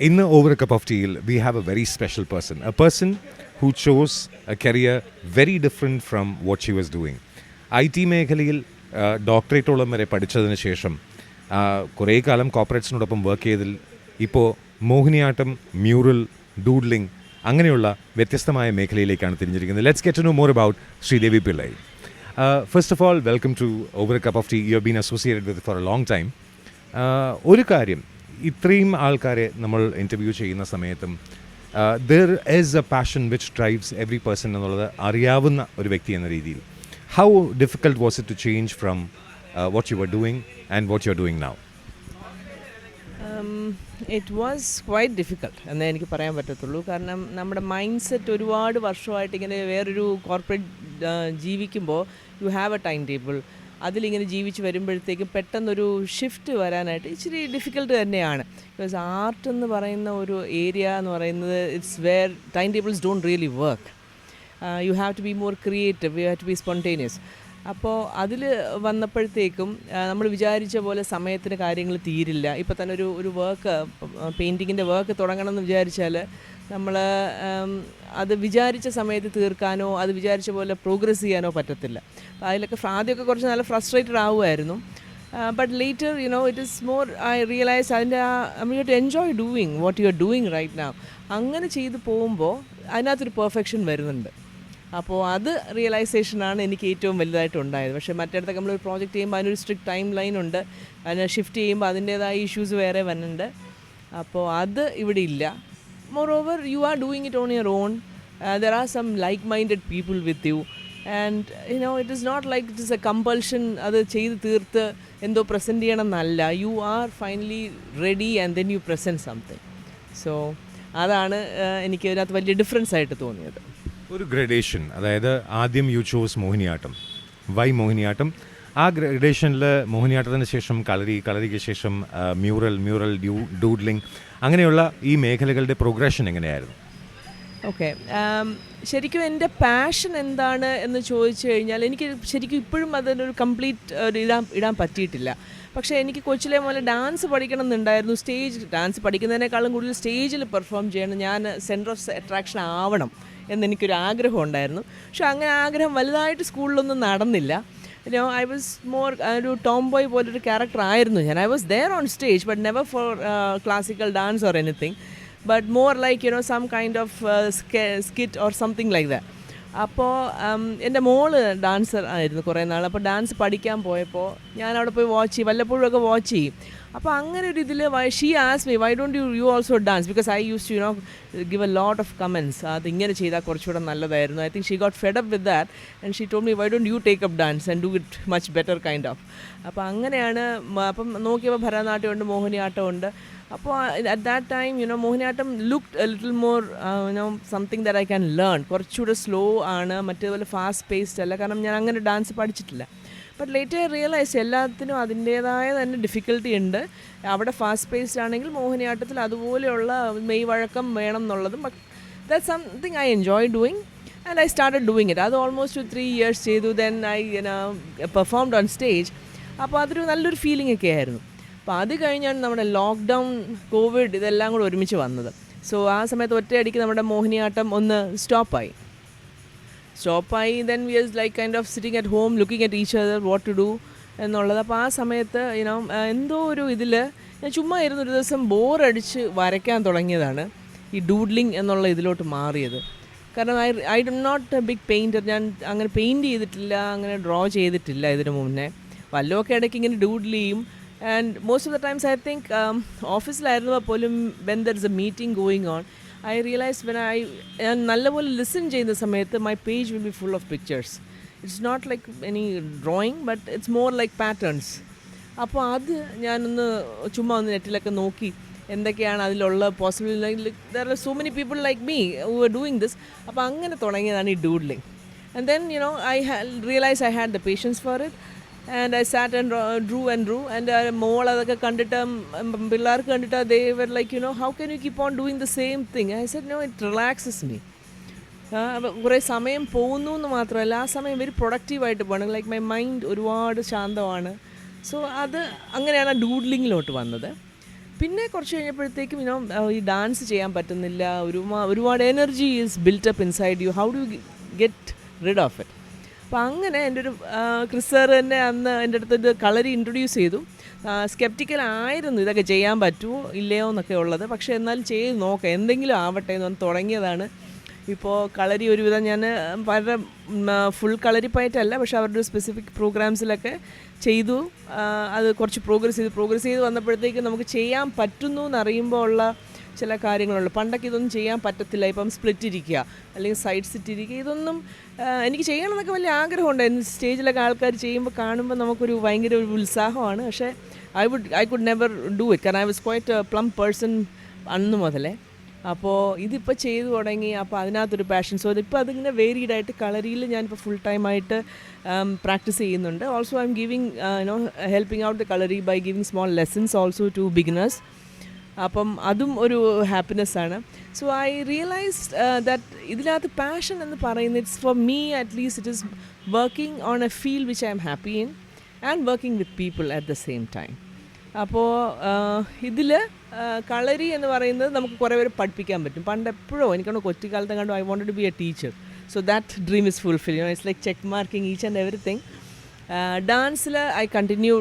In the Over a Cup of Tea, we have a very special person. A person who chose a career very different from what she was doing. IT മേഖലയിൽ ഡോക്ടറേറ്റോളം വരെ പഠിച്ചതിന് ശേഷം കുറേ കാലം കോർപ്പറേറ്റ്സിനോടൊപ്പം work ചെയ്തതിൽ ഇപ്പോൾ Mohiniyattam, mural, doodling അങ്ങനെയുള്ള വ്യത്യസ്തമായ മേഖലയിലേക്കാണ് തിരിഞ്ഞിരിക്കുന്നത്. Let's get to know more about Sreedevi Pillai. First of all, welcome to over a cup of tea. You have been associated with for a long time. ഒരു കാര്യം, ഇത്രയും ആൾക്കാരെ നമ്മൾ ഇൻ്റർവ്യൂ ചെയ്യുന്ന സമയത്തും there is a passion which drives every person എന്നുള്ളത് അറിയാവുന്ന ഒരു വ്യക്തി എന്ന രീതിയിൽ, how difficult was it to change from what you were doing and what you are doing now? It was quite difficult എന്നേ എനിക്ക് പറയാൻ പറ്റത്തുള്ളൂ. കാരണം നമ്മുടെ മൈൻഡ് സെറ്റ് ഒരുപാട് വർഷമായിട്ട് ഇങ്ങനെ വേറൊരു കോർപ്പറേറ്റ് ജീവിക്കുമ്പോൾ you have A time table, അതിലിങ്ങനെ ജീവിച്ച് വരുമ്പോഴത്തേക്കും പെട്ടെന്നൊരു ഷിഫ്റ്റ് വരാനായിട്ട് ഇച്ചിരി ഡിഫിക്കൽട്ട് തന്നെയാണ്. ബിക്കോസ് ആർട്ട് എന്ന് പറയുന്ന ഒരു ഏരിയ എന്ന് പറയുന്നത് it's where time tables don't really work. You have to be more creative, you have to be spontaneous. അപ്പോൾ അതിൽ വന്നപ്പോഴത്തേക്കും നമ്മൾ വിചാരിച്ച പോലെ സമയത്തിന് കാര്യങ്ങൾ തീരില്ല. ഇപ്പോൾ തന്നെ ഒരു വർക്ക്, പെയിൻറ്റിങ്ങിൻ്റെ വർക്ക് തുടങ്ങണമെന്ന് വിചാരിച്ചാൽ നമ്മൾ അത് വിചാരിച്ച സമയത്ത് തീർക്കാനോ അത് വിചാരിച്ച പോലെ പ്രോഗ്രസ് ചെയ്യാനോ പറ്റത്തില്ല. അപ്പോൾ അതിലൊക്കെ ആദ്യമൊക്കെ കുറച്ച് നല്ല ഫ്രസ്ട്രേറ്റഡ് ആവുമായിരുന്നു. But later it is more I realise അതിൻ്റെ you to enjoy doing what you are doing right now. അങ്ങനെ ചെയ്ത് പോകുമ്പോൾ അതിനകത്തൊരു പെർഫെക്ഷൻ വരുന്നുണ്ട്. അപ്പോൾ അത് റിയലൈസേഷനാണ് എനിക്ക് ഏറ്റവും വലുതായിട്ടുണ്ടായത്. പക്ഷേ മറ്റിടത്തൊക്കെ നമ്മളൊരു പ്രോജക്റ്റ് ചെയ്യുമ്പോൾ അതിനൊരു സ്ട്രിക്റ്റ് ടൈം ലൈൻ ഉണ്ട്. അതിനെ ഷിഫ്റ്റ് ചെയ്യുമ്പോൾ അതിൻ്റേതായ ഇഷ്യൂസ് വേറെ വരുന്നുണ്ട്. അപ്പോൾ അത് ഇവിടെ ഇല്ല. Moreover, you are doing it on your own. There are some like-minded people with you. And, it is not like it is a compulsion. അത് ചെയ്ത് തീർത്ത് എന്തോ പ്രസൻറ്റ് ചെയ്യണം എന്നല്ല. You are finally ready and then you present something. So, അതാണ് എനിക്ക് അതിനകത്ത് വലിയ ഡിഫറൻസ് ആയിട്ട് തോന്നിയത്. ഒരു ഗ്രഡേഷൻ, അതായത് ആദ്യം you chose Mohiniyattam. Why Mohiniyattam? ആ ഗ്രഡേഷനിൽ മോഹിനിയാട്ടത്തിന് ശേഷം കളരിക്ക് ശേഷം മ്യൂറൽ, ഡൂഡ്ലിംഗ്, അങ്ങനെയുള്ള ഈ മേഖലകളുടെ പ്രോഗ്രഷൻ എങ്ങനെയായിരുന്നു? ഓക്കെ, ശരിക്കും എൻ്റെ പാഷൻ എന്താണ് എന്ന് ചോദിച്ചു കഴിഞ്ഞാൽ എനിക്ക് ശരിക്കും ഇപ്പോഴും അതിനൊരു കംപ്ലീറ്റ് ഇടാൻ പറ്റിയിട്ടില്ല. പക്ഷേ എനിക്ക് കൊച്ചിലെ മുതൽ ഡാൻസ് പഠിക്കണം എന്നുണ്ടായിരുന്നു. സ്റ്റേജ് ഡാൻസ് പഠിക്കുന്നതിനേക്കാളും കൂടുതൽ സ്റ്റേജിൽ പെർഫോം ചെയ്യണം, ഞാൻ സെൻറ്റർ ഓഫ് അട്രാക്ഷൻ ആവണം എന്നെനിക്കൊരു ആഗ്രഹം ഉണ്ടായിരുന്നു. പക്ഷേ അങ്ങനെ ആഗ്രഹം വലുതായിട്ട് സ്കൂളിലൊന്നും നടന്നില്ല. I was more ഒരു ടോം ബോയ് പോലൊരു ക്യാരക്ടർ ആയിരുന്നു ഞാൻ. I was there on stage but never for classical dance or anything, but more like some kind of skit or something like that. അപ്പോൾ എൻ്റെ മോള് ഡാൻസർ ആയിരുന്നു കുറേ നാൾ. അപ്പോൾ ഡാൻസ് പഠിക്കാൻ പോയപ്പോൾ ഞാൻ അവിടെ പോയി വാച്ച് ചെയ്യും, വല്ലപ്പോഴും ഒക്കെ വാച്ച് ചെയ്യും. അപ്പോൾ അങ്ങനെ ഒരു ഇതിൽ she asked me why don't you also dance, because I use to give a lot of comments. അത് ഇങ്ങനെ ചെയ്താൽ കുറച്ചുകൂടെ നല്ലതായിരുന്നു. I think she got fed up with that and she told me why don't you take up dance and do it much better kind of. അപ്പോൾ അങ്ങനെയാണ്. അപ്പം നോക്കിയപ്പോൾ ഭരതനാട്യമുണ്ട്, മോഹിനിയാട്ടമുണ്ട്. അപ്പോൾ at that time Mohiniyattam looked a little more something that I can learn. കുറച്ചുകൂടെ slow ആണ്, മറ്റേതുപോലെ fast paced അല്ല. കാരണം ഞാൻ അങ്ങനെ ഡാൻസ് പഠിച്ചിട്ടില്ല. ബട്ട് ലേറ്റർ ഐ റിയലൈസ് എല്ലാത്തിനും അതിൻ്റേതായ തന്നെ ഡിഫിക്കൽട്ടി ഉണ്ട്. അവിടെ ഫാസ്റ്റ് പേസ്ഡ് ആണെങ്കിൽ മോഹിനിയാട്ടത്തിൽ അതുപോലെയുള്ള മെയ് വഴക്കം വേണം എന്നുള്ളതും. But that's something I enjoy doing and I started doing it. അത് ഓൾമോസ്റ്റ് 3 years ചെയ്തു. Then I performed on stage. അപ്പോൾ അതൊരു നല്ലൊരു ഫീലിംഗ് ഒക്കെ ആയിരുന്നു. അപ്പോൾ അത് കഴിഞ്ഞാണ് നമ്മുടെ ലോക്ക്ഡൗൺ, കോവിഡ് ഇതെല്ലാം കൂടെ ഒരുമിച്ച് വന്നത്. സോ ആ സമയത്ത് ഒറ്റയടിക്ക് നമ്മുടെ മോഹിനിയാട്ടം ഒന്ന് സ്റ്റോപ്പായി. Then we was like kind of sitting at home looking at each other what to do എന്നുള്ളത്. അപ്പോൾ ആ സമയത്ത് എന്തോ ഒരു ഇതിൽ ഞാൻ ചുമ്മാ ഇരുന്ന് ഒരു ദിവസം ബോറടിച്ച് വരയ്ക്കാൻ തുടങ്ങിയതാണ് ഈ ഡൂഡ്ലിംഗ് എന്നുള്ള ഇതിലോട്ട് മാറിയത്. കാരണം I do not a big painter. ഞാൻ അങ്ങനെ പെയിൻറ്റ് ചെയ്തിട്ടില്ല, അങ്ങനെ ഡ്രോ ചെയ്തിട്ടില്ല ഇതിന് മുന്നേ. വല്ലതൊക്കെ ഇടയ്ക്ക് ഇങ്ങനെ ഡൂഡ്ൽ ചെയ്യും. And most of the times I think ഓഫീസിലായിരുന്നപ്പോൾ പോലും when there is a meeting going on, I realized when ഞാൻ നല്ലപോലെ ലിസൺ ചെയ്യുന്ന സമയത്ത് my page will be full of pictures. It's not like any drawing but it's more like patterns. അപ്പോൾ അത് ഞാനൊന്ന് ചുമ്മാ ഒന്ന് നെറ്റിലൊക്കെ നോക്കി എന്തൊക്കെയാണ് അതിലുള്ള possible. there are so many people like me who are doing this. അപ്പോൾ അങ്ങനെ തുടങ്ങിയതാണ് ഈ ഡൂഡ്ലിംഗ്. And then I realized I had the patience for it. And I sat and drew and മോൾ അതൊക്കെ കണ്ടിട്ട് പിള്ളേർക്ക് കണ്ടിട്ട് they were like how can you keep on doing the same thing. I said no, it relaxes me. കുറേ സമയം പോകുന്നു എന്ന് മാത്രമല്ല, ആ സമയം വെരി പ്രൊഡക്റ്റീവായിട്ട് പോകണം. ലൈക്ക് മൈ മൈൻഡ് ഒരുപാട് ശാന്തമാണ്. സോ അത് അങ്ങനെയാണ് ഡൂഡ്ലിങ്ങിലോട്ട് വന്നത്. പിന്നെ കുറച്ച് കഴിഞ്ഞപ്പോഴത്തേക്കും ഈ ഡാൻസ് ചെയ്യാൻ പറ്റുന്നില്ല, ഒരുപാട് energy is built up inside U, how do get rid of it. അപ്പോൾ അങ്ങനെ എൻ്റെ ഒരു ക്രിസ് സാർ തന്നെ അന്ന് എൻ്റെ അടുത്ത് ഇത് കളരി ഇൻട്രൊഡ്യൂസ് ചെയ്തു. സ്കെപ്റ്റിക്കലായിരുന്നു ഇതൊക്കെ ചെയ്യാൻ പറ്റുമോ ഇല്ലയോ എന്നൊക്കെ ഉള്ളത്. പക്ഷേ എന്നാലും ചെയ്ത് നോക്കാം, എന്തെങ്കിലും ആവട്ടെ എന്ന് പറഞ്ഞ് തുടങ്ങിയതാണ്. ഇപ്പോൾ കളരി ഒരുവിധം ഞാൻ പല ഫുൾ കളരി പയറ്റല്ല, പക്ഷേ അവരുടെ സ്പെസിഫിക് പ്രോഗ്രാംസിലൊക്കെ ചെയ്തു. അത് കുറച്ച് പ്രോഗ്രസ് ചെയ്ത് വന്നപ്പോഴത്തേക്ക് നമുക്ക് ചെയ്യാൻ പറ്റുന്നു എന്നറിയുമ്പോൾ ഉള്ള ചില കാര്യങ്ങളുള്ളൂ. പണ്ടൊക്കെ ഇതൊന്നും ചെയ്യാൻ പറ്റത്തില്ല. ഇപ്പം സ്പ്ലിറ്റ് ഇരിക്കുക അല്ലെങ്കിൽ സൈഡ് സിറ്റ് ഇരിക്കുക, ഇതൊന്നും എനിക്ക് ചെയ്യണമെന്നൊക്കെ വലിയ ആഗ്രഹമുണ്ടായിരുന്നു. സ്റ്റേജിലൊക്കെ ആൾക്കാർ ചെയ്യുമ്പോൾ കാണുമ്പോൾ നമുക്കൊരു ഭയങ്കര ഒരു ഉത്സാഹമാണ്. പക്ഷേ I could never do it, കാരണം I was quite a plum person അന്ന് മുതലേ. അപ്പോൾ ഇതിപ്പോൾ ചെയ്തു തുടങ്ങി, അപ്പോൾ അതിനകത്തൊരു പാഷൻ. സോ ഇതിപ്പോൾ അതിങ്ങനെ വേരീഡായിട്ട് കളരിയിൽ ഞാനിപ്പോൾ ഫുൾ ടൈമായിട്ട് പ്രാക്ടീസ് ചെയ്യുന്നുണ്ട്. Also I am giving helping out the kalari by giving small lessons also to beginners. അപ്പം അതും ഒരു ഹാപ്പിനെസ്സാണ്. സോ ഐ റിയലൈസ്ഡ് ദാറ്റ് ഇതിനകത്ത് പാഷൻ എന്ന് പറയുന്നത് it's for me at least it is working on a field which I am happy in and working with people at the same time. അപ്പോൾ ഇതിൽ കളരി എന്ന് പറയുന്നത് നമുക്ക് കുറേ പേര് പഠിപ്പിക്കാൻ പറ്റും. പണ്ട് എപ്പോഴോ എനിക്കാണ് കൊച്ചിക്കാലത്ത് കണ്ടു I wanted to be a teacher. So that dream is fulfil. It's like check marking each and everything. ഡാൻസിൽ I continue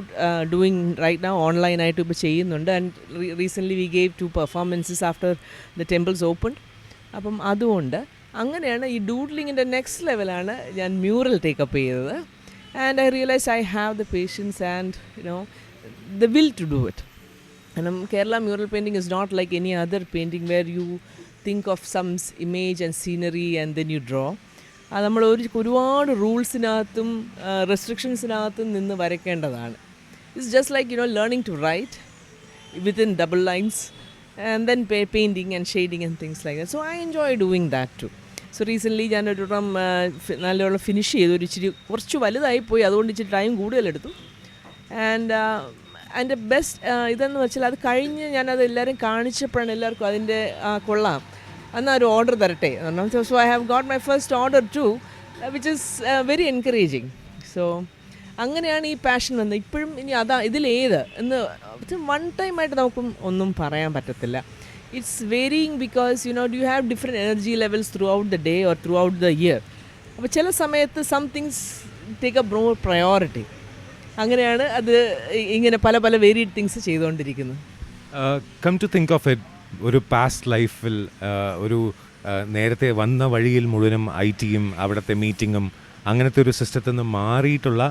doing right now, ഓൺലൈനായിട്ട് ഇപ്പോൾ ചെയ്യുന്നുണ്ട്. And recently we gave 2 performances after the temples open. അപ്പം അതുകൊണ്ട് അങ്ങനെയാണ് ഈ ഡൂഡ്ലിങ്ങിൻ്റെ next ലെവലാണ് ഞാൻ മ്യൂറൽ ടേക്കപ്പ് ചെയ്തത്. And I realise I have the patience and the will to do it. And Kerala mural painting is not like any other painting where you think of some image and scenery and then you draw. അത് നമ്മൾ ഒരുപാട് റൂൾസിനകത്തും റെസ്ട്രിക്ഷൻസിനകത്തും നിന്ന് വരയ്ക്കേണ്ടതാണ്. It's just like learning to write within double lines and then painting and shading and things like that. So I enjoy doing that too. So recently ഞാനൊരു നല്ലോണം finish ചെയ്തു. ഒരു ഇച്ചിരി കുറച്ച് വലുതായിപ്പോയി, അതുകൊണ്ട് ഇച്ചിരി ടൈം കൂടുതലെടുത്തു. ആൻഡ് അതിൻ്റെ ബെസ്റ്റ് ഇതെന്ന് വെച്ചാൽ അത് കഴിഞ്ഞ് ഞാനത് എല്ലാവരും കാണിച്ചപ്പോഴാണ് എല്ലാവർക്കും അതിൻ്റെ കൊള്ളാം, എന്നാൽ ഒരു ഓർഡർ തരട്ടെ എന്ന് പറഞ്ഞു. So I have got my first order too, which is very encouraging. So അങ്ങനെയാണ് ഈ പാഷൻ വന്നത്. ഇപ്പോഴും ഇനി ഇതിലേത് എന്ന് വൺ ടൈമായിട്ട് നമുക്കും ഒന്നും പറയാൻ പറ്റത്തില്ല. It's varying because you have different energy levels throughout the day or throughout the year. അപ്പോൾ ചില സമയത്ത് some things take a more priority. അങ്ങനെയാണ് അത് ഇങ്ങനെ പല പല വേരിയഡ് തിങ്സ് ചെയ്തുകൊണ്ടിരിക്കുന്നത്. Come to think of it, ഒരു പാസ്റ്റ് ലൈഫിൽ ഒരു നേരത്തെ വന്ന വഴിയിൽ മുഴുവനും IT-യും അവിടുത്തെ മീറ്റിങ്ങും അങ്ങനത്തെ ഒരു സിസ്റ്റത്തിൽ നിന്ന് മാറിയിട്ടുള്ള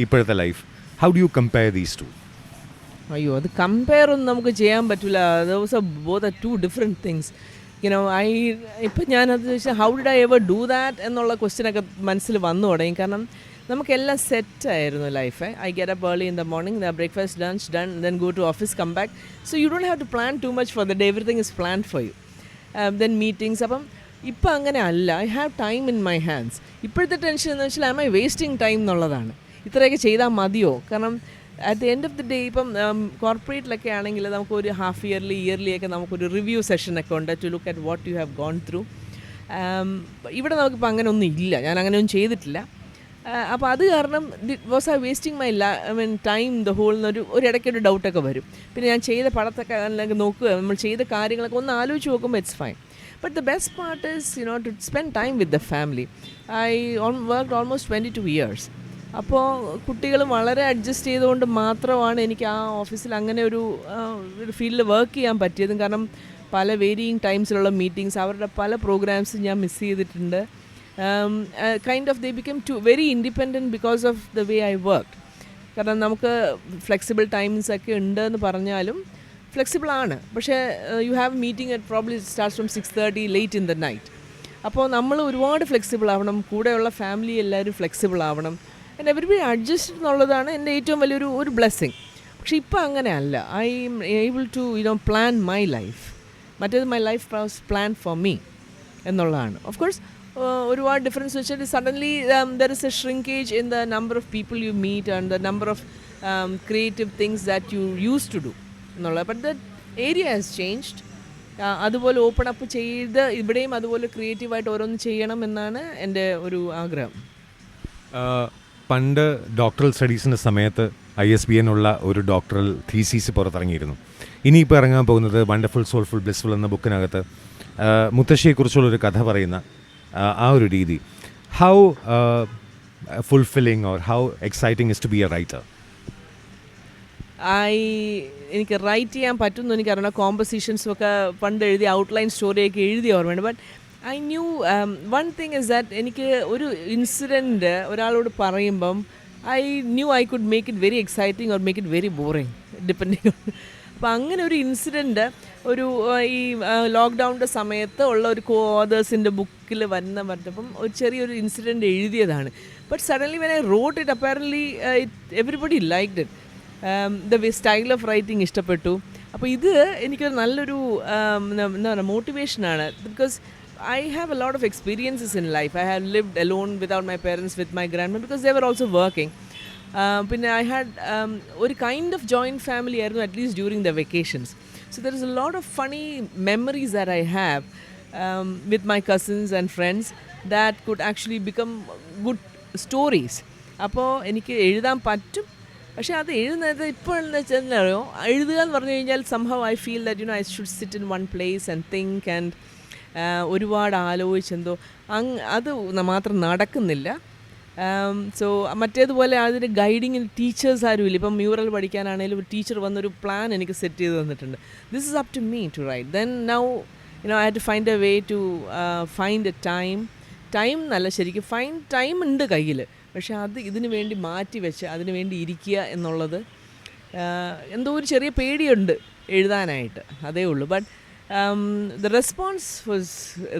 ഇപ്പോഴത്തെ life, how do you compare these two? അയ്യോ, അത് കമ്പയർ ഒന്നും നമുക്ക് ചെയ്യാൻ പറ്റില്ല. Those are both are 2 different things. ഇപ്പം ഞാനത് ചോദിച്ചാൽ how did I ever do that എന്നുള്ള ക്വസ്റ്റ്യനൊക്കെ മനസ്സിൽ വന്നു തുടങ്ങി. കാരണം നമുക്കെല്ലാം സെറ്റായിരുന്നു life. I get up early in the morning, the breakfast, lunch done, then go to office, come back. So you don't have to plan too much for the day, everything is plan for you. Then meetings. അപ്പം ഇപ്പം അങ്ങനെ അല്ല. I have time in my hands. ഇപ്പോഴത്തെ tension എന്ന് വെച്ചാൽ am I wasting time എന്നുള്ളതാണ്. ഇത്രയൊക്കെ ചെയ്താൽ മതിയോ? കാരണം at the end of the day ഇപ്പം കോർപ്പറേറ്റിലൊക്കെ ആണെങ്കിൽ നമുക്കൊരു ഹാഫ് ഇയർലി ഒക്കെ നമുക്കൊരു റിവ്യൂ സെഷനൊക്കെ ഉണ്ട് to look at what you have gone through. ഇവിടെ നമുക്കിപ്പോൾ അങ്ങനെ ഒന്നും ഇല്ല, ഞാൻ അങ്ങനെയൊന്നും ചെയ്തിട്ടില്ല. അപ്പോൾ അത് കാരണം was I wasting my time the whole എന്നൊരു ഇടയ്ക്കൊരു ഡൗട്ടൊക്കെ വരും. പിന്നെ ഞാൻ ചെയ്ത പടത്തൊക്കെ അല്ലെങ്കിൽ നോക്കുക, നമ്മൾ ചെയ്ത കാര്യങ്ങളൊക്കെ ഒന്ന് ആലോചിച്ച് നോക്കുമ്പോൾ it's fine. But the best part is to spend time with the family. I worked almost 22 years. അപ്പോൾ കുട്ടികൾ വളരെ അഡ്ജസ്റ്റ് ചെയ്തുകൊണ്ട് മാത്രമാണ് എനിക്ക് ആ ഓഫീസിൽ അങ്ങനെ ഒരു ഫീൽഡിൽ വർക്ക് ചെയ്യാൻ പറ്റിയതും. കാരണം പല വേരിയിങ് ടൈംസിലുള്ള മീറ്റിങ്സ്, അവരുടെ പല പ്രോഗ്രാംസും ഞാൻ മിസ് ചെയ്തിട്ടുണ്ട്. Kind of they became very independent because of the way I worked. കാരണം നമുക്ക് ഫ്ലെക്സിബിൾ ടൈംസ് ഒക്കെ ഉണ്ട് എന്ന് പറഞ്ഞാലും ഫ്ലെക്സിബിൾ ആണ്. പക്ഷേ you have meeting at probably starts from 6:30 late in the night. അപ്പോൾ നമ്മൾ ഒരുപാട് ഫ്ലെക്സിബിൾ ആവണം, കൂടെയുള്ള ഫാമിലി എല്ലാവരും ഫ്ലെക്സിബിൾ ആവണം. ആൻഡ് എവരിബഡി അഡ്ജസ്റ്റ് എന്നുള്ളതാണ് എൻ്റെ ഏറ്റവും വലിയൊരു ബ്ലെസ്സിങ്. പക്ഷേ ഇപ്പോൾ അങ്ങനെ അല്ല. I'm able to plan my life. മറ്റേത് my life was plan for me എന്നുള്ളതാണ്. ഓഫ് കോഴ്സ് ഒരുപാട് ഡിഫറൻസ് വെച്ചാൽ suddenly there is a shrinkage in the number of people you meet and the number of creative things that you use to do എന്നുള്ളത്. But the area has changed. അതുപോലെ open up ചെയ്ത് ഇവിടെയും അതുപോലെ ക്രിയേറ്റീവായിട്ട് ഓരോന്ന് ചെയ്യണം എന്നാണ് എൻ്റെ ഒരു ആഗ്രഹം. പണ്ട് ഡോക്ടറൽ സ്റ്റഡീസിൻ്റെ സമയത്ത് ISBN ഉള്ള ഒരു ഡോക്ടറൽ തീസീസ് പുറത്തിറങ്ങിയിരുന്നു. ഇനിയിപ്പോൾ ഇറങ്ങാൻ പോകുന്നത് വണ്ടർഫുൾ സോൾഫുൾ ബ്ലിസ്ഫുൾ എന്ന ബുക്കിനകത്ത് മുത്തശ്ശിയെക്കുറിച്ചുള്ളൊരു കഥ പറയുന്ന ആ ഒരു രീതി. How fulfilling or how exciting is to be a writer? എനിക്ക് റൈറ്റ് ചെയ്യാൻ പറ്റുമെന്ന് എനിക്കറിയണം. കോമ്പസിഷൻസും ഒക്കെ പണ്ട് എഴുതിയ ഔട്ട്ലൈൻ സ്റ്റോറിയൊക്കെ എഴുതിയ ഓർമ്മയുണ്ട്. But I knew one thing is that എനിക്ക് ഒരു ഇൻസിഡൻറ്റ് ഒരാളോട് പറയുമ്പം I knew I could make it very exciting or make it very boring depending on. അപ്പോൾ അങ്ങനെ ഒരു ഇൻസിഡൻറ്റ് ഒരു ഈ ലോക്ക്ഡൗണിൻ്റെ സമയത്ത് ഉള്ള ഒരു ഓതേഴ്സിൻ്റെ ബുക്കിൽ പറഞ്ഞപ്പം ഒരു ചെറിയൊരു ഇൻസിഡൻറ്റ് എഴുതിയതാണ്. But suddenly when I wrote it apparently everybody liked it. The way style of writing ഇഷ്ടപ്പെട്ടു. അപ്പോൾ ഇത് എനിക്കൊരു നല്ലൊരു എന്താ പറയുക മോട്ടിവേഷനാണ്. Because I have a lot of experiences in life. I have lived alone without my parents, with my grandma, because they were also working. Pinne I had ഒരു kind of joint family ആയിരുന്നു, at least during the vacations. So there is a lot of funny memories that I have with my cousins and friends that could actually become good stories. അപ്പോൾ എനിക്ക് എഴുതാൻ പറ്റും. പക്ഷേ അത് എഴുതുന്നത് ഇപ്പോൾ എന്ന് വെച്ചാൽ എഴുതുക എന്ന് പറഞ്ഞു കഴിഞ്ഞാൽ somehow I feel that I should sit in one place and think and ഒരുപാട് ആലോചിച്ചെന്തോ അത് മാത്രം നടക്കുന്നില്ല. സോ മറ്റേതുപോലെ അതിന് ഗൈഡിങ്ങിന് ടീച്ചേഴ്സ് ആരുമില്ല. ഇപ്പം മ്യൂറൽ പഠിക്കാനാണെങ്കിലും ഒരു ടീച്ചർ വന്നൊരു പ്ലാൻ എനിക്ക് സെറ്റ് ചെയ്ത് തന്നിട്ടുണ്ട്. This is up to me to write. Then now I have to find a way to find a time നല്ല ശരിക്കും ടൈം ഉണ്ട് കയ്യിൽ. പക്ഷേ അത് ഇതിനു വേണ്ടി മാറ്റി വെച്ച് അതിനു വേണ്ടി ഇരിക്കുക എന്നുള്ളത് എന്തോ ഒരു ചെറിയ പേടിയുണ്ട് എഴുതാനായിട്ട്, അതേ ഉള്ളൂ. But the response was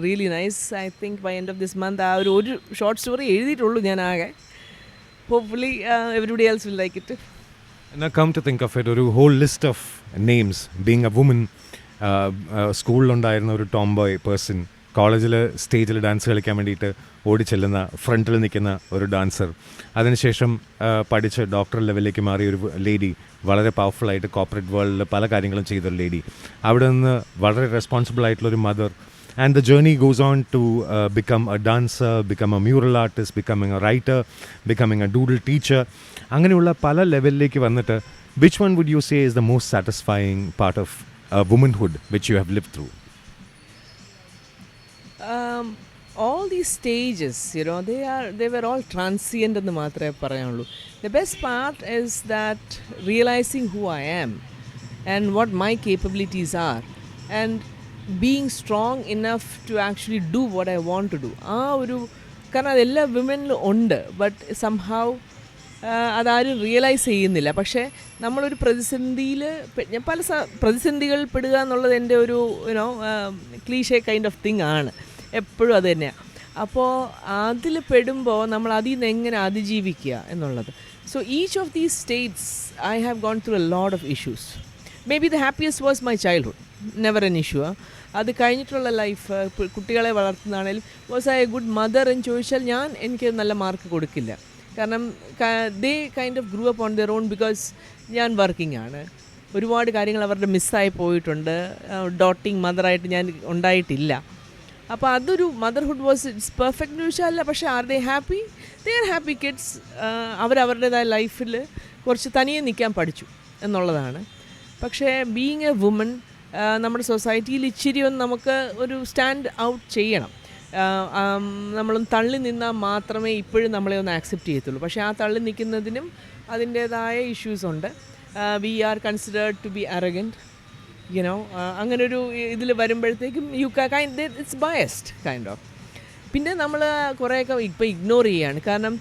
really nice. I think by end of this month ഒരു ഷോർട്ട് സ്റ്റോറി എഴുതിയിട്ടുള്ളൂ ഞാൻ ആകെ. Hopefully everybody else will like it. Now come to think of it, ഒരു whole list of names, being a woman, സ്കൂളിലുണ്ടായിരുന്ന ഒരു tomboy person, കോളേജിൽ സ്റ്റേജിൽ dance കളിക്കാൻ വേണ്ടിയിട്ട് ഓടിച്ചെല്ലുന്ന ഫ്രണ്ടിൽ നിൽക്കുന്ന ഒരു ഡാൻസർ, അതിനുശേഷം പഠിച്ച് ഡോക്ടർ ലെവലിലേക്ക് മാറിയ ഒരു ലേഡി, വളരെ പവർഫുള്ളായിട്ട് കോർപ്പറേറ്റ് വേൾഡിൽ പല കാര്യങ്ങളും ചെയ്തൊരു ലേഡി, അവിടെ നിന്ന് വളരെ റെസ്പോൺസിബിൾ ആയിട്ടുള്ളൊരു mother. And the journey goes on to become a dancer, become a mural artist, becoming a writer, becoming a doodle teacher. അങ്ങനെയുള്ള പല ലെവലിലേക്ക് വന്നിട്ട് which one would you say is the most satisfying part of womanhood which you have lived through? All these stages, they were all transient എന്ന് മാത്രമേ പറയാനുള്ളൂ. The best part is that realizing who I am and what my capabilities are and being strong enough to actually do what I want to do. കാരണം അതെല്ലാ വിമനിലും ഉണ്ട്. But somehow അതാരും realise ചെയ്യുന്നില്ല. പക്ഷേ നമ്മളൊരു പ്രതിസന്ധിയിൽ പല പ്രതിസന്ധികൾ പെടുക എന്നുള്ളത് എൻ്റെ ഒരു ക്ലീഷേ കൈൻഡ് ഓഫ് തിങ് ആണ്. എപ്പോഴും അത് തന്നെയാണ്. അപ്പോൾ അതിൽ പെടുമ്പോൾ നമ്മൾ അതിൽ നിന്ന് എങ്ങനെ അതിജീവിക്കുക എന്നുള്ളത്. So each of these states I have gone through a lot of issues. Maybe the happiest was my childhood, never an issue. അത് കഴിഞ്ഞിട്ടുള്ള ലൈഫ്, കുട്ടികളെ വളർത്തുന്നതാണേലും was I a good mother എന്ന് ചോദിച്ചാൽ എനിക്ക് നല്ല മാർക്ക് കൊടുക്കില്ല. കാരണം they kind of grew up on their own. Because ഞാൻ വർക്കിംഗ് ആണ്, ഒരുപാട് കാര്യങ്ങൾ അവരുടെ മിസ്സായി പോയിട്ടുണ്ട്. ഡോട്ടിങ് മദറായിട്ട് ഞാൻ ഉണ്ടായിട്ടില്ല. അപ്പോൾ അതൊരു മദർഹുഡ് വാസ് ഇറ്റ്സ് പെർഫെക്റ്റ് എന്ന് ചോദിച്ചാൽ അല്ല. പക്ഷേ are they happy? They are happy kids. അവരവരുടേതായ ലൈഫിൽ കുറച്ച് തനിയെ നിൽക്കാൻ പഠിച്ചു എന്നുള്ളതാണ്. പക്ഷേ ബീയിങ് എ വുമൺ നമ്മുടെ സൊസൈറ്റിയിൽ ഇച്ചിരി ഒന്ന് നമുക്ക് ഒരു സ്റ്റാൻഡ് ഔട്ട് ചെയ്യണം. നമ്മളൊന്ന് തള്ളി നിന്നാൽ മാത്രമേ ഇപ്പോഴും നമ്മളെ ഒന്ന് ആക്സെപ്റ്റ് ചെയ്യത്തുള്ളൂ. പക്ഷേ ആ തള്ളി നിൽക്കുന്നതിനും അതിൻ്റേതായ ഇഷ്യൂസ് ഉണ്ട്. We are considered to be arrogant. അങ്ങനൊരു ഇതിൽ വരുമ്പോഴത്തേക്കും ഇറ്റ്സ് ബയസ്ഡ് കൈൻഡ് ഓഫ്. പിന്നെ നമ്മൾ കുറേയൊക്കെ ഇപ്പോൾ ഇഗ്നോർ ചെയ്യുകയാണ്. കാരണം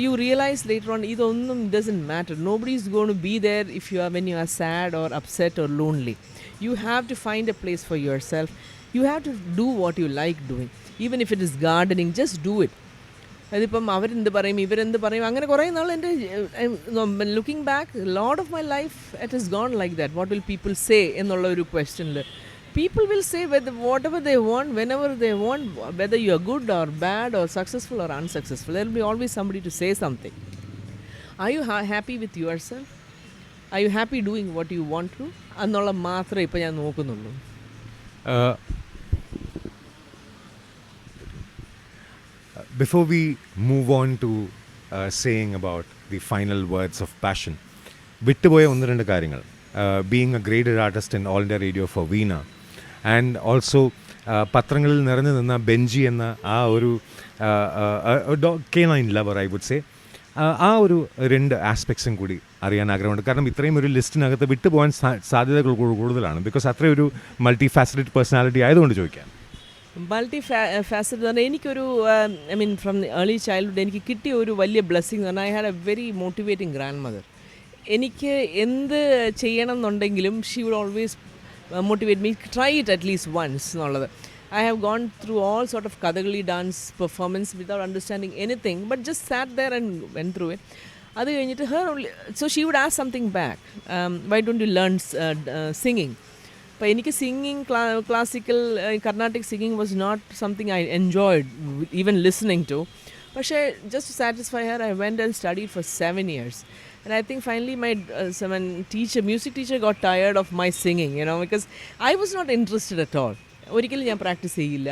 യു റിയലൈസ് ലേറ്റർ ഓൺ ഇതൊന്നും doesn't matter. Nobody is gonna be there if you are when you are sad or upset or lonely. You have to find a place for yourself. You have to do what you like doing. Even if it is gardening, just do it. അതിപ്പം അവരെന്ത് പറയും ഇവരെന്ത് പറയും അങ്ങനെ കുറേ നാൾ എൻ്റെ looking back lot of my life it is gone like that. What will people say എന്നുള്ള ഒരു ക്വസ്റ്റ്യനിൽ people will say whatever they want, whenever they want, whether you are good or bad or successful or unsuccessful. There will be always somebody to say something. Are you happy with yourself? Are you happy doing what you want to? എന്നുള്ള മാത്രമേ ഇപ്പോൾ ഞാൻ നോക്കുന്നുള്ളൂ. Before we move on to saying about the final words of passion, വിട്ടുപോയ ഒന്ന് രണ്ട് കാര്യങ്ങൾ. Being a graded artist in All India Radio for Veena, and also പത്രങ്ങളിൽ നിറഞ്ഞു നിന്ന ബെഞ്ചി എന്ന ആ ഒരു K9 lover, I would say. ആ ഒരു രണ്ട് ആസ്പെക്ട്സും കൂടി അറിയാൻ ആഗ്രഹമുണ്ട്. കാരണം ഇത്രയും ഒരു ലിസ്റ്റിനകത്ത് വിട്ടുപോകാൻ സാധ്യതകൾ കൂടുതലാണ്. ബിക്കോസ് അത്രയും ഒരു മൾട്ടി ഫാസറ്റഡ് പേഴ്സണാലിറ്റി ആയതുകൊണ്ട് ചോദിക്കാം. മൾട്ടി ഫാസറ്റഡ് പറഞ്ഞാൽ എനിക്കൊരു I mean from early childhood എനിക്ക് കിട്ടിയ ഒരു വലിയ ബ്ലെസ്സിങ് എന്ന് പറഞ്ഞാൽ I had a very motivating grandmother. എനിക്ക് എന്ത് ചെയ്യണം എന്നുണ്ടെങ്കിലും she would always motivate me, try it at least once എന്നുള്ളത്. I have gone through all sort of Kathakali dance performance without understanding anything, but just sat there and went through it. അത് കഴിഞ്ഞിട്ട് her only, so she would ask something back, why don't you learn singing? അപ്പോൾ എനിക്ക് singing classical Carnatic singing was not something I enjoyed even listening to. പക്ഷേ just to satisfy her, I went and studied for 7 years. And I think finally my music teacher got tired of my singing, because I was not interested at all. ഒരിക്കലും ഞാൻ practice ചെയ്യില്ല.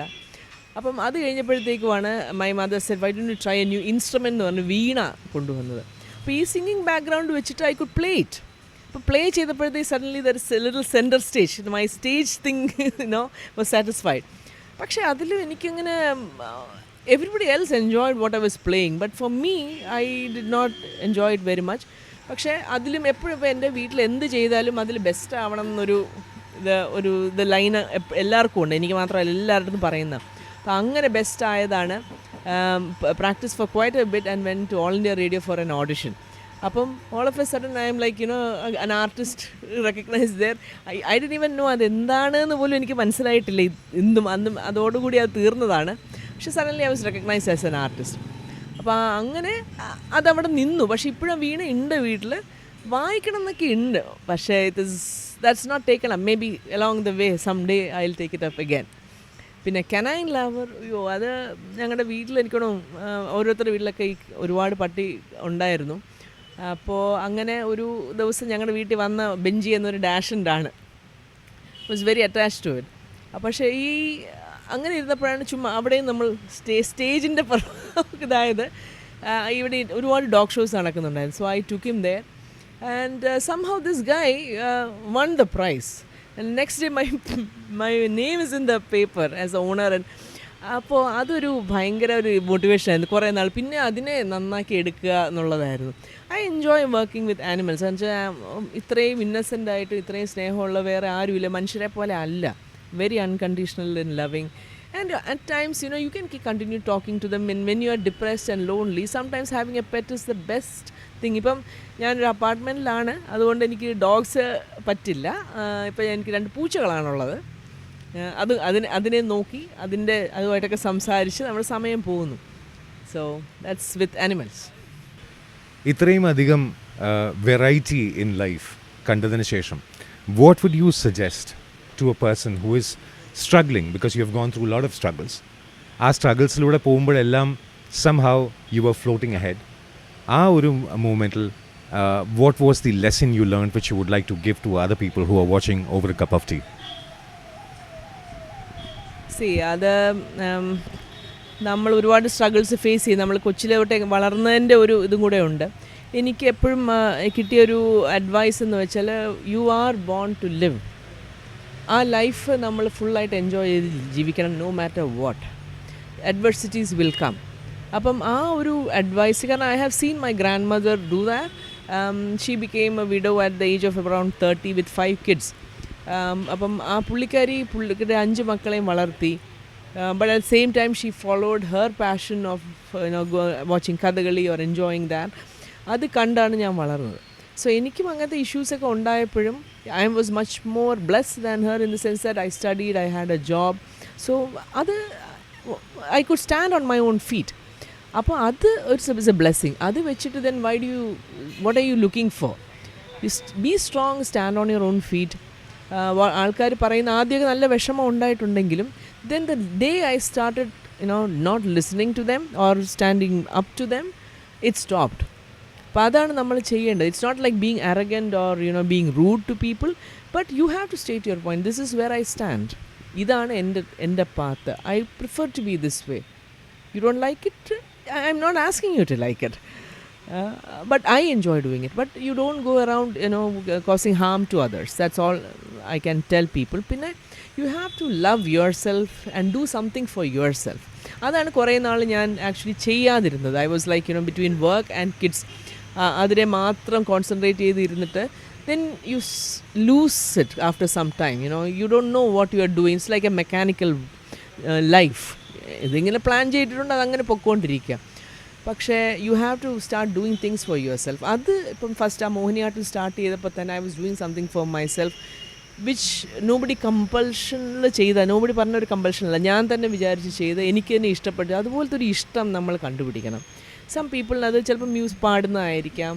അപ്പം അത് കഴിഞ്ഞപ്പോഴത്തേക്കുമാണ് my mother said why don't you try a new instrument എന്ന് പറഞ്ഞ് വീണ കൊണ്ടുവന്നത്. അപ്പോൾ ഈ സിംഗിങ് ബാക്ക്ഗ്രൗണ്ട് വെച്ചിട്ട് ഐ കുഡ് പ്ലേ ഇറ്റ്. അപ്പോൾ പ്ലേ ചെയ്തപ്പോഴത്തേക്ക് suddenly there is a little centre stage, my stage thing was satisfied. പക്ഷേ അതിലും എനിക്കങ്ങനെ everybody else enjoyed what I was playing, but for me I did not enjoy it very much. പക്ഷേ അതിലും എപ്പോഴും ഇപ്പോൾ എൻ്റെ വീട്ടിൽ എന്ത് ചെയ്താലും അതിൽ ബെസ്റ്റ് ആവണം എന്നൊരു ഇത് ലൈന് എല്ലാവർക്കും ഉണ്ട്, എനിക്ക് മാത്രമല്ല എല്ലാവരുടെ പറയുന്ന. അപ്പോൾ അങ്ങനെ ബെസ്റ്റ് ആയതാണ്. Practice for quite a bit and went to All India Radio for an audition. അപ്പം all of a sudden I'm like an artist recognise there. I did even know അതെന്താണെന്ന് പോലും എനിക്ക് മനസ്സിലായിട്ടില്ല അന്നും അതോടുകൂടി അത് തീർന്നതാണ്. പക്ഷേ suddenly I was recognise as an artist. അപ്പോൾ അങ്ങനെ അതവിടെ നിന്നു. പക്ഷേ ഇപ്പോഴും വീണ ഉണ്ട് വീട്ടിൽ, വായിക്കണം എന്നൊക്കെ ഉണ്ട്. പക്ഷേ that's not taken up. Maybe along the way someday I'll take it up again. പിന്നെ കനൈൻ ലവർ, അയ്യോ അത് ഞങ്ങളുടെ വീട്ടിൽ എനിക്കൊന്നും ഓരോരുത്തരുടെ വീട്ടിലൊക്കെ ഒരുപാട് പട്ടി ഉണ്ടായിരുന്നു. അപ്പോൾ അങ്ങനെ ഒരു ദിവസം ഞങ്ങളുടെ വീട്ടിൽ വന്ന ബെഞ്ചി എന്നൊരു ഡാഷൻ്റാണ്, was very attached to it. പക്ഷേ ഈ അങ്ങനെ ഇരുന്നപ്പോഴാണ് ചുമ്മാ അവിടെയും നമ്മൾ സ്റ്റേജിൻ്റെ ഇതായത് ഇവിടെ ഒരുപാട് ഡോഗ് ഷോസ് നടക്കുന്നുണ്ടായിരുന്നു. So I took him there. And somehow this guy won the prize. And next day my name is in the paper as the owner. And അപ്പോൾ അതൊരു ഭയങ്കര ഒരു മോട്ടിവേഷൻ ആയിരുന്നു കുറേ നാൾ. പിന്നെ അതിനെ നന്നാക്കി എടുക്കുക എന്നുള്ളതായിരുന്നു. I enjoy working with animals. എന്ന് വെച്ചാൽ ഇത്രയും ഇന്നസെൻ്റ് ആയിട്ട് ഇത്രയും സ്നേഹമുള്ള വേറെ ആരുമില്ല, മനുഷ്യരെ പോലെ അല്ല. Very unconditional in loving. And at times, you can continue talking to them when you are depressed and lonely. Sometimes having a pet is the best thing. ഇപ്പം ഞാനൊരു അപ്പാർട്ട്മെൻറ്റിലാണ്, അതുകൊണ്ട് എനിക്ക് ഡോഗ്സ് പറ്റില്ല. ഇപ്പം എനിക്ക് 2 പൂച്ചകളാണുള്ളത്. അതിനെ നോക്കി അതുമായിട്ടൊക്കെ സംസാരിച്ച് നമ്മുടെ സമയം പോകുന്നു. So that's with animals. ഇത്രയും അധികം വെറൈറ്റി ഇൻ ലൈഫ് കണ്ടതിന് ശേഷം what would you suggest to a person who is struggling, because you have gone through a lot of struggles? ആ സ്ട്രഗിൾസിലൂടെ പോകുമ്പോഴെല്ലാം somehow you were floating ahead. ആ ഒരു മൂമെൻറ്റിൽ what was the lesson you learned which you would like to give to other people who are watching over a cup of tea? അത് നമ്മൾ ഒരുപാട് struggles face ചെയ്യും. നമ്മൾ കൊച്ചിലോട്ടെ വളർന്നതിൻ്റെ ഒരു ഇതും കൂടെ ഉണ്ട്. എനിക്ക് എപ്പോഴും കിട്ടിയൊരു അഡ്വൈസ് എന്ന് വെച്ചാൽ you are born to live. ആ ലൈഫ് നമ്മൾ ഫുള്ളായിട്ട് എൻജോയ് ചെയ്ത് ജീവിക്കണം, no matter what. Adversities will come. അപ്പം ആ ഒരു അഡ്വൈസ്, കാരണം I have seen my grandmother do that. She became a widow at the age of around 30 with 5 kids. അപ്പം ആ പുള്ളിക്കാരുടെ 5 മക്കളെയും വളർത്തി. But at same time she followed her passion of watching Kathakali or enjoying that. അത് കണ്ടാണ് ഞാൻ വളർന്നത്. So എനിക്കും അങ്ങനത്തെ ഇഷ്യൂസൊക്കെ ഉണ്ടായപ്പോഴും I was much more blessed than her in the sense that I studied, I had a job. So I could stand on my own feet. അപ്പോൾ അത് it's A blessing. അത് വെച്ചിട്ട് then what are you looking for? You be strong, stand on your own feet, ആൾക്കാർ പറയുന്ന ആദ്യമൊക്കെ നല്ല വിഷമം ഉണ്ടായിട്ടുണ്ടെങ്കിലും then the day I started not listening to them or standing up to them it stopped. അപ്പോൾ അതാണ് നമ്മൾ ചെയ്യേണ്ടത്. It's not like being arrogant or being rude to people, but you have to state your point. This is where I stand. ഇതാണ് എൻ്റെ path. I prefer to be this way. You don't like it, I'm not asking you to like it. But I enjoy doing it. But you don't go around, causing harm to others. That's all I can tell people. Pinne, you have to love yourself and do something for yourself. അതാണ് കുറേ നാൾ ഞാൻ actually ചെയ്യാതിരുന്നത്. I was like between work and kids, അതിനെ മാത്രം concentrate ചെയ്തിരുന്നിട്ട് then you lose it after some time. You don't know what you are doing. It's like a mechanical life. ഇതിങ്ങനെ plan ചെയ്തിട്ടുണ്ട്, അതങ്ങനെ പൊയ്ക്കൊണ്ടിരിക്കുക. പക്ഷേ you have to start doing things for yourself. അത് ഇപ്പം ഫസ്റ്റ് ആ Mohiniyattam start ചെയ്തപ്പോൾ തന്നെ I was doing something for myself which nobody കമ്പൾഷനിൽ ചെയ്ത, നോബഡി പറഞ്ഞൊരു കമ്പൾഷനല്ല, ഞാൻ തന്നെ വിചാരിച്ച് ചെയ്ത് എനിക്ക് തന്നെ ഇഷ്ടപ്പെട്ടു. അതുപോലത്തെ ഒരു ഇഷ്ടം നമ്മൾ കണ്ടുപിടിക്കണം. സം പീപ്പിളിന് അത് ചിലപ്പോൾ പാടുന്നതായിരിക്കാം,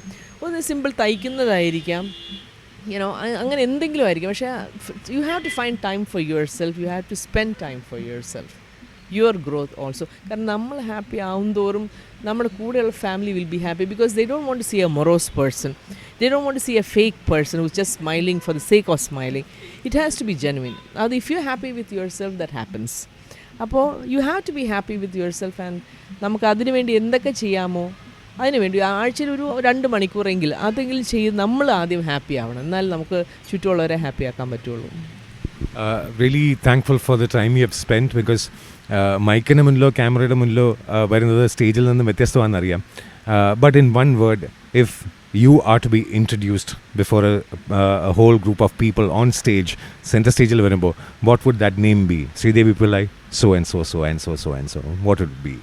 ഒന്ന് സിമ്പിൾ തയ്ക്കുന്നതായിരിക്കാം, അങ്ങനെ എന്തെങ്കിലും ആയിരിക്കും. പക്ഷേ you have to find time for yourself. You have to spend time for yourself, yourself your. Growth നമ്മൾ ഹാപ്പി ആവും തോറും നമ്മുടെ കൂടെയുള്ള family will be happy, because they don't want to see a morose person. They don't want to see a fake person who's just smiling for the sake of smiling. It has to be genuine. Now, if you're happy with yourself, that happens. അപ്പോൾ you have to be happy with yourself, and നമുക്ക് അതിനു വേണ്ടി എന്തൊക്കെ ചെയ്യാമോ അതിനു വേണ്ടി ആഴ്ചയിൽ ഒരു 2 മണിക്കൂറെങ്കിൽ അതെങ്കിലും ചെയ്ത് നമ്മൾ ആദ്യം ഹാപ്പി ആവണം. എന്നാൽ നമുക്ക് ചുറ്റുമുള്ളവരെ ഹാപ്പി ആക്കാൻ പറ്റുള്ളൂ. Really thankful for the time you have spent, because മൈക്കിന് മുന്നിലോ ക്യാമറയുടെ മുന്നിലോ വരുന്നത് സ്റ്റേജിൽ നിന്ന് വ്യത്യസ്തമാണെന്നറിയാം. But in one word, if you are to be introduced before a whole group of people on stage, center stage il varumbo, what would that name be? Sridevi Pillai, so and so, so and so, so and so. What would it be?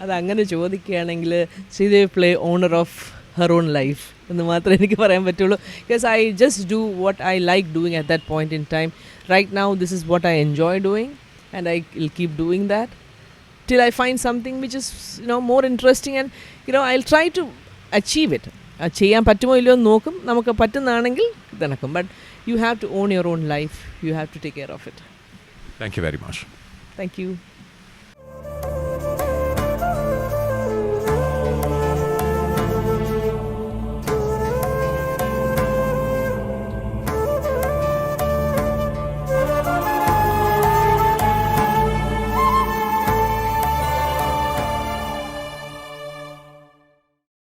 അതങ്ങനെ ചോദിക്കുകയാണെങ്കിൽ Sridevi play owner of her own life എന്ന് മാത്രമേ എനിക്ക് പറയാൻ പറ്റുള്ളൂ. Because I just do what I like doing at that point in time. Right now this is what I enjoy doing, and I will keep doing that till I find something which is more interesting, and I'll try to achieve it. ചെയ്യാൻ പറ്റുമോ ഇല്ലയോ എന്ന് നോക്കും. നമുക്ക് പറ്റുന്നതാണെങ്കിൽ നടക്കും. But you have to own your own life. You have to take care of it. Thank you very much. Thank you.